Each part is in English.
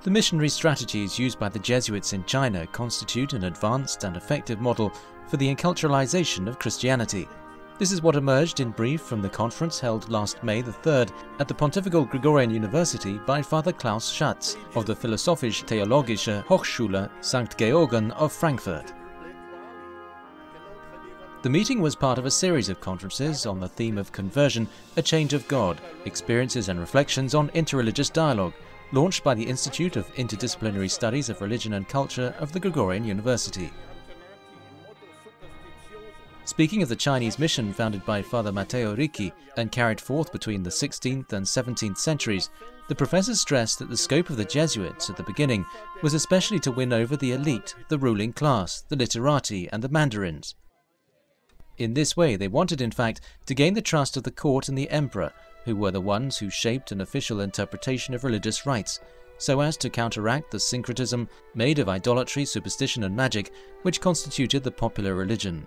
The missionary strategies used by the Jesuits in China constitute an advanced and effective model for the enculturalization of Christianity. This is what emerged in brief from the conference held last May the 3rd at the Pontifical Gregorian University by Father Klaus Schatz of the Philosophisch-Theologische Hochschule St. Georgen of Frankfurt. The meeting was part of a series of conferences on the theme of Conversion, a Change of God, Experiences and Reflections on Interreligious Dialogue, launched by the Institute of Interdisciplinary Studies of Religion and Culture of the Gregorian University. Speaking of the Chinese mission founded by Father Matteo Ricci and carried forth between the 16th and 17th centuries, the professor stressed that the scope of the Jesuits at the beginning was especially to win over the elite, the ruling class, the literati and the mandarins. In this way they wanted in fact to gain the trust of the court and the emperor, who were the ones who shaped an official interpretation of religious rites, so as to counteract the syncretism made of idolatry, superstition and magic which constituted the popular religion.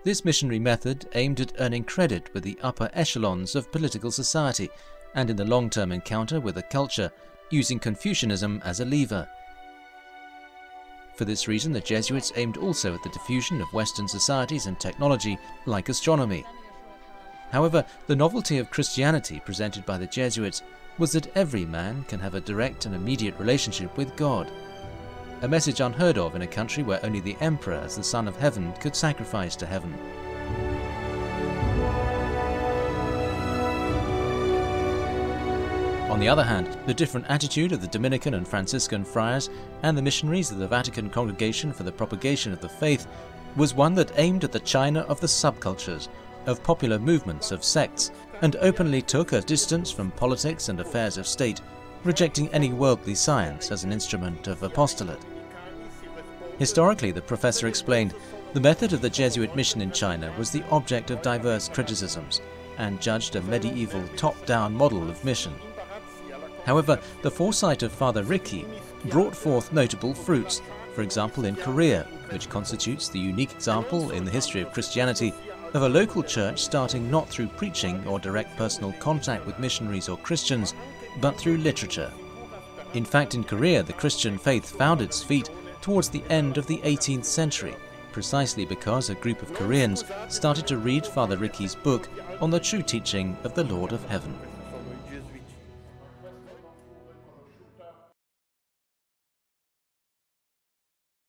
This missionary method aimed at earning credit with the upper echelons of political society and in the long-term encounter with the culture, using Confucianism as a lever. For this reason, the Jesuits aimed also at the diffusion of Western societies and technology like astronomy. However, the novelty of Christianity presented by the Jesuits was that every man can have a direct and immediate relationship with God, a message unheard of in a country where only the emperor as the Son of Heaven could sacrifice to heaven. On the other hand, the different attitude of the Dominican and Franciscan friars and the missionaries of the Vatican Congregation for the Propagation of the Faith was one that aimed at the China of the subcultures, of popular movements, of sects, and openly took a distance from politics and affairs of state, rejecting any worldly science as an instrument of apostolate. Historically, the professor explained, the method of the Jesuit mission in China was the object of diverse criticisms, and judged a medieval top-down model of mission. However, the foresight of Father Ricci brought forth notable fruits, for example in Korea, which constitutes the unique example in the history of Christianity of a local church starting not through preaching or direct personal contact with missionaries or Christians, but through literature. In fact, in Korea, the Christian faith found its feet towards the end of the 18th century, precisely because a group of Koreans started to read Father Ricci's book on the true teaching of the Lord of Heaven.